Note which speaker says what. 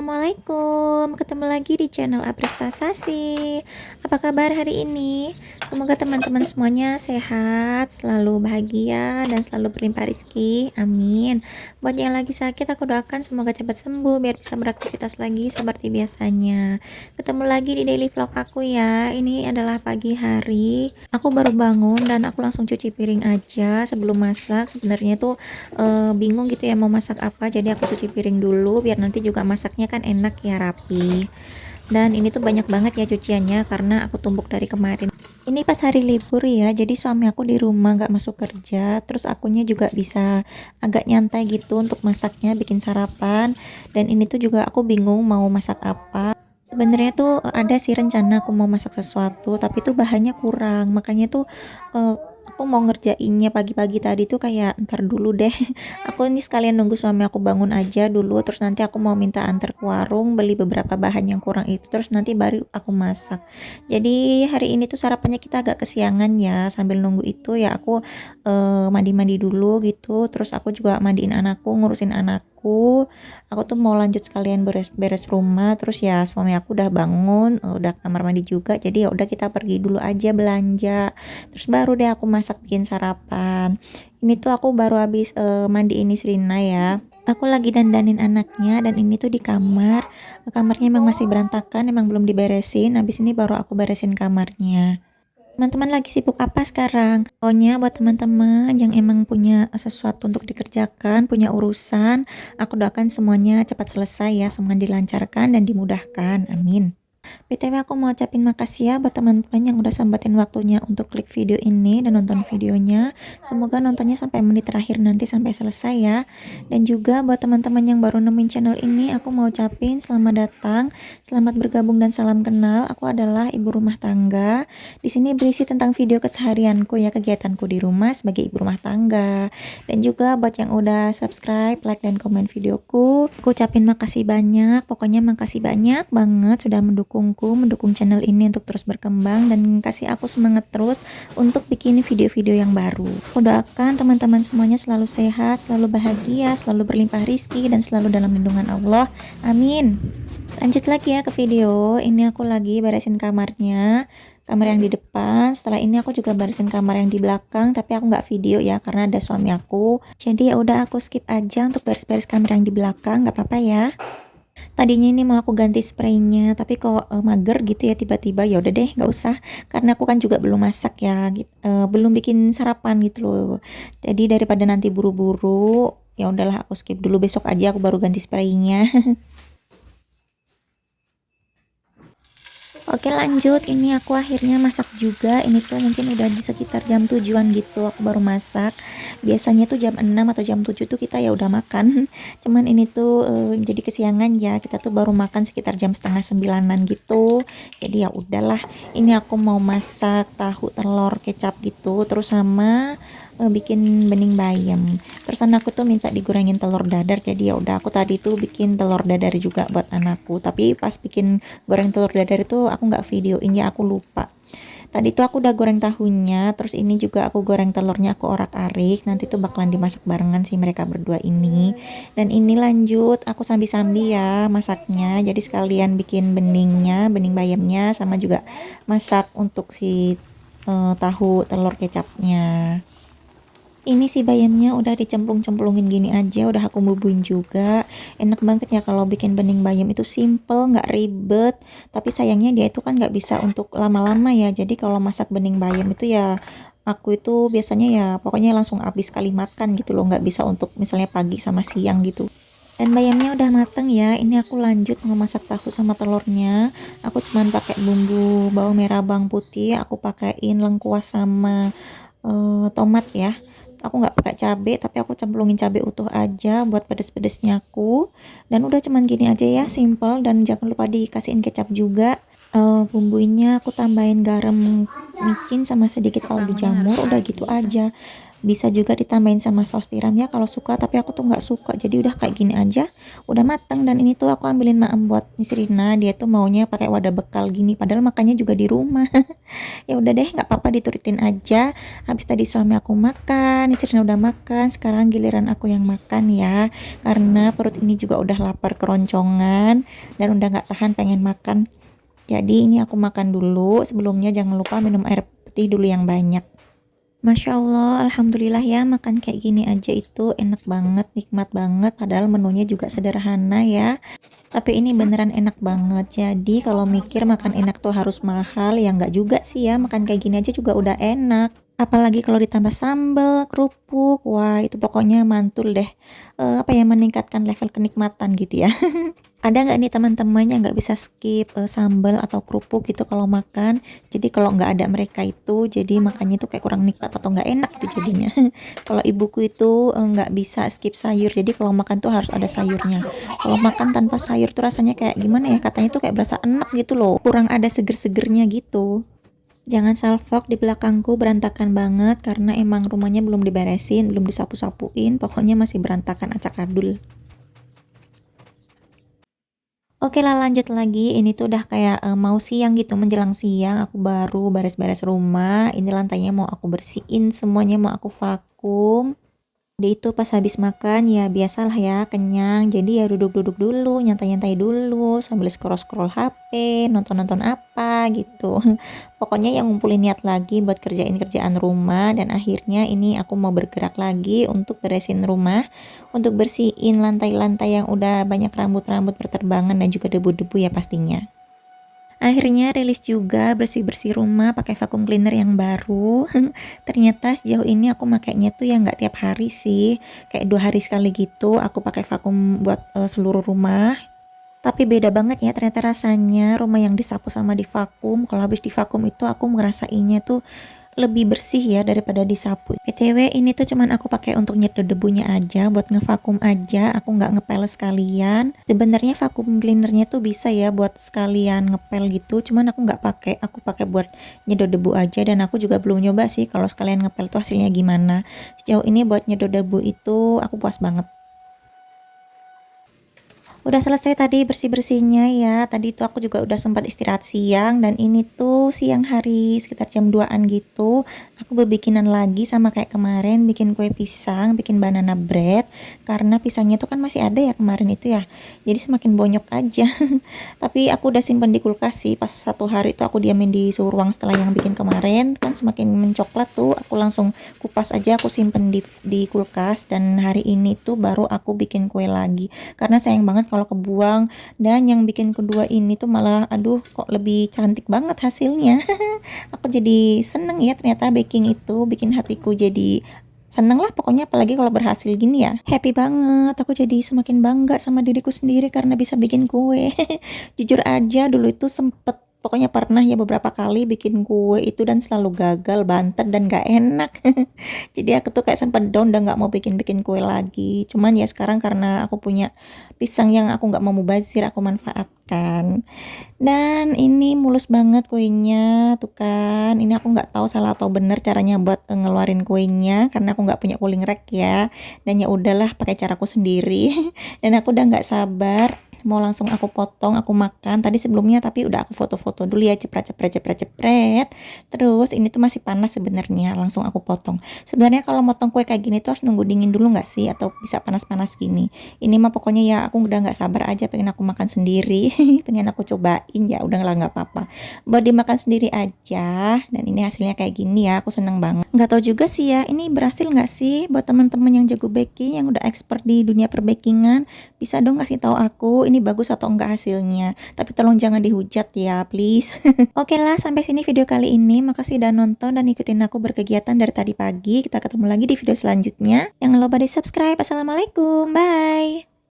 Speaker 1: Assalamualaikum, ketemu lagi di channel Apristasi. Apa kabar hari ini? Semoga teman-teman semuanya sehat, selalu bahagia, dan selalu berlimpah rezeki. Amin. Buat yang lagi sakit, aku doakan semoga cepat sembuh biar bisa beraktivitas lagi seperti biasanya. Ketemu lagi di daily vlog aku ya. Ini adalah pagi hari. Aku baru bangun dan aku langsung cuci piring aja sebelum masak. Sebenarnya tuh bingung gitu ya mau masak apa, jadi aku cuci piring dulu biar nanti juga masaknya kan enak ya, rapi. Dan ini tuh banyak banget ya cuciannya karena aku tumpuk dari kemarin. Ini pas hari libur ya, jadi suami aku di rumah nggak masuk kerja, terus akunya juga bisa agak nyantai gitu untuk masaknya, bikin sarapan. Dan ini tuh juga aku bingung mau masak apa. Sebenarnya tuh ada sih rencana aku mau masak sesuatu, tapi tuh bahannya kurang, makanya tuh eh, aku mau ngerjainnya pagi-pagi tadi tuh kayak ntar dulu deh. Aku ini sekalian nunggu suami aku bangun aja dulu, terus nanti aku mau minta antar ke warung beli beberapa bahan yang kurang itu, terus nanti baru aku masak. Jadi hari ini tuh sarapannya kita agak kesiangan ya, sambil nunggu itu ya aku mandi-mandi dulu gitu, terus aku juga mandiin anakku, ngurusin anakku. Aku tuh mau lanjut sekalian beres-beres rumah, terus ya suami aku udah bangun, udah kamar mandi juga, jadi ya udah kita pergi dulu aja belanja, terus baru deh aku masak bikin sarapan. Ini tuh aku baru habis mandiin Nisrina ya. Aku lagi dandanin anaknya dan ini tuh di kamar. Kamarnya emang masih berantakan, emang belum diberesin. Habis ini baru aku beresin kamarnya. Teman-teman lagi sibuk apa sekarang? Pokoknya buat teman-teman yang emang punya sesuatu untuk dikerjakan, punya urusan, aku doakan semuanya cepat selesai ya, semua dilancarkan dan dimudahkan. Amin. BTW aku mau ucapin makasih ya buat teman-teman yang udah sempetin waktunya untuk klik video ini dan nonton videonya. Semoga nontonnya sampai menit terakhir nanti sampai selesai ya. Dan juga buat teman-teman yang baru nemuin channel ini, aku mau ucapin selamat datang, selamat bergabung dan salam kenal. Aku adalah ibu rumah tangga. Di sini berisi tentang video keseharianku ya, kegiatanku di rumah sebagai ibu rumah tangga. Dan juga buat yang udah subscribe, like dan komen videoku, aku ucapin makasih banyak. Pokoknya makasih banyak banget sudah mendukung channel ini untuk terus berkembang dan kasih aku semangat terus untuk bikin video-video yang baru. Aku doakan teman-teman semuanya selalu sehat, selalu bahagia, selalu berlimpah rizki dan selalu dalam lindungan Allah. Amin. Lanjut lagi ya ke video. Ini aku lagi beresin kamarnya, kamar yang di depan. Setelah ini aku juga beresin kamar yang di belakang, tapi aku nggak video ya karena ada suami aku. Jadi ya udah aku skip aja untuk beres-beres kamar yang di belakang, nggak apa-apa ya. Tadinya ini mau aku ganti spraynya, tapi kok mager gitu ya tiba-tiba, ya udah deh nggak usah, karena aku kan juga belum masak ya, belum bikin sarapan gitu loh. Jadi daripada nanti buru-buru, ya udahlah aku skip dulu, besok aja aku baru ganti spraynya. Oke lanjut, ini aku akhirnya masak juga. Ini tuh mungkin udah di sekitar jam 7-an gitu aku baru masak. Biasanya tuh jam 6 atau jam 7 tuh kita ya udah makan. Cuman ini tuh jadi kesiangan ya. Kita tuh baru makan sekitar jam setengah 9-an gitu. Jadi ya udahlah. Ini aku mau masak tahu telur kecap gitu, terus sama bikin bening bayam. Terus anakku tuh minta digorengin telur dadar, jadi ya udah aku tadi tuh bikin telur dadar juga buat anakku. Tapi pas bikin goreng telur dadar itu aku nggak videoin ya, aku lupa. Tadi tuh aku udah goreng tahunya, terus ini juga aku goreng telurnya, aku orak-arik. Nanti tuh bakalan dimasak barengan sih mereka berdua ini. Dan ini lanjut aku sambi-sambi ya masaknya. Jadi sekalian bikin beningnya, bening bayamnya, sama juga masak untuk si tahu telur kecapnya. Ini sih bayamnya udah dicemplung-cemplungin gini aja, udah aku bubuin juga. Enak banget ya kalau bikin bening bayam, itu simple, nggak ribet. Tapi sayangnya dia itu kan nggak bisa untuk lama-lama ya. Jadi kalau masak bening bayam itu ya aku itu biasanya ya pokoknya langsung habis kali makan gitu loh, nggak bisa untuk misalnya pagi sama siang gitu. Dan bayamnya udah mateng ya. Ini aku lanjut mau masak tahu sama telurnya. Aku cuman pakai bumbu bawang merah, bawang putih. Aku pakein lengkuas sama tomat ya. Aku nggak pakai cabai, tapi aku cemplungin cabai utuh aja buat pedes-pedesnya aku. Dan udah cuman gini aja ya, simple. Dan jangan lupa dikasihin kecap juga. Bumbunya aku tambahin garam micin sama sedikit kaldu jamur, udah gitu aja. Bisa juga ditambahin sama saus tiram ya kalau suka, tapi aku tuh nggak suka. Jadi udah kayak gini aja, udah mateng. Dan ini tuh aku ambilin maem buat Nisrina, dia tuh maunya pakai wadah bekal gini, padahal makannya juga di rumah. Ya udah deh, nggak apa-apa diturutin aja. Habis tadi suami aku makan, Nisrina udah makan, sekarang giliran aku yang makan ya. Karena perut ini juga udah lapar keroncongan dan udah nggak tahan pengen makan. Jadi ini aku makan dulu. Sebelumnya jangan lupa minum air putih dulu yang banyak. Masya Allah, Alhamdulillah ya, makan kayak gini aja itu enak banget, nikmat banget, padahal menunya juga sederhana ya. Tapi ini beneran enak banget. Jadi kalau mikir makan enak tuh harus mahal, ya nggak juga sih ya, makan kayak gini aja juga udah enak. Apalagi kalau ditambah sambal, kerupuk, wah itu pokoknya mantul deh. Apa ya, meningkatkan level kenikmatan gitu ya. Ada nggak nih teman-teman yang nggak bisa skip sambal atau kerupuk gitu kalau makan? Jadi kalau nggak ada mereka itu, jadi makannya tuh kayak kurang nikmat atau nggak enak tuh jadinya. Kalau ibuku itu nggak bisa skip sayur, jadi kalau makan tuh harus ada sayurnya. Kalau makan tanpa sayur tuh rasanya kayak gimana ya? Katanya tuh kayak berasa enak gitu loh, kurang ada seger-segernya gitu. Jangan salfok, di belakangku berantakan banget karena emang rumahnya belum diberesin, belum disapu-sapuin, pokoknya masih berantakan acak adul. Oke lah, lanjut lagi. Ini tuh udah kayak mau siang gitu, menjelang siang. Aku baru beres-beres rumah. Ini lantainya mau aku bersihin, semuanya mau aku vakum. Dia itu pas habis makan ya biasalah ya, kenyang. Jadi ya duduk-duduk dulu, nyantai-nyantai dulu sambil scroll-scroll HP, nonton-nonton apa gitu. Pokoknya yang ngumpulin niat lagi buat kerjain kerjaan rumah, dan akhirnya ini aku mau bergerak lagi untuk beresin rumah, untuk bersihin lantai-lantai yang udah banyak rambut-rambut berterbangan dan juga debu-debu ya pastinya. Akhirnya rilis juga bersih-bersih rumah pakai vacuum cleaner yang baru. Ternyata sejauh ini aku makainya tuh ya nggak tiap hari sih. Kayak 2 hari sekali gitu aku pakai vacuum buat seluruh rumah. Tapi beda banget ya ternyata rasanya rumah yang disapu sama di vakum. Kalau habis di vakum itu aku ngerasainnya tuh lebih bersih ya daripada disapu. BTW ini tuh cuman aku pakai untuk nyedot debunya aja, buat ngevakum aja, aku nggak ngepel sekalian. Sebenarnya vacuum cleanernya tuh bisa ya buat sekalian ngepel gitu, cuman aku pakai buat nyedot debu aja. Dan aku juga belum nyoba sih kalau sekalian ngepel tuh hasilnya gimana. Sejauh ini buat nyedot debu itu aku puas banget. Udah selesai tadi bersih-bersihnya ya. Tadi itu aku juga udah sempat istirahat siang, dan ini tuh siang hari sekitar jam 2-an gitu. Aku berbikinan lagi sama kayak kemarin, bikin kue pisang, bikin banana bread. Karena pisangnya tuh kan masih ada ya kemarin itu ya. Jadi semakin bonyok aja. Tapi aku udah simpen di kulkas sih. Pas 1 hari itu aku diamin di suhu ruang setelah yang bikin kemarin, kan semakin mencoklat tuh. Aku langsung kupas aja, aku simpen di kulkas, dan hari ini tuh baru aku bikin kue lagi. Karena sayang banget kalau kebuang. Dan yang bikin kedua ini tuh malah aduh kok lebih cantik banget hasilnya. Aku jadi seneng ya, ternyata baking itu bikin hatiku jadi seneng lah pokoknya, apalagi kalau berhasil gini ya, happy banget. Aku jadi semakin bangga sama diriku sendiri karena bisa bikin kue. Jujur aja dulu itu sempet, pokoknya pernah ya beberapa kali bikin kue itu dan selalu gagal, bantet dan gak enak. Jadi aku tuh kayak sempet down dan gak mau bikin-bikin kue lagi. Cuman ya sekarang karena aku punya pisang yang aku gak mau mubazir, aku manfaatkan. Dan ini mulus banget kuenya tuh kan. Ini aku nggak tahu salah atau bener caranya buat ngeluarin kuenya karena aku nggak punya cooling rack ya. Dan ya udahlah pakai caraku sendiri. Dan aku udah nggak sabar mau langsung aku potong, aku makan tadi sebelumnya, tapi udah aku foto-foto dulu ya, cepret. Terus ini tuh masih panas sebenarnya, langsung aku potong. Sebenarnya kalau motong kue kayak gini tuh harus nunggu dingin dulu nggak sih, atau bisa panas-panas gini. Ini mah pokoknya ya aku udah nggak sabar aja pengen aku makan sendiri. Pengen aku cobain, ya udahlah nggak apa-apa buat dimakan sendiri aja. Dan ini hasilnya kayak gini ya, aku seneng banget. Nggak tahu juga sih ya ini berhasil nggak sih buat teman-teman yang jago baking, yang udah expert di dunia perbakingan. Bisa dong kasih tahu aku ini bagus atau enggak hasilnya, tapi tolong jangan dihujat ya please. Oke lah, sampai sini video kali ini. Makasih udah nonton dan ikutin aku berkegiatan dari tadi pagi. Kita ketemu lagi di video selanjutnya. Jangan lupa di subscribe. Assalamualaikum, bye.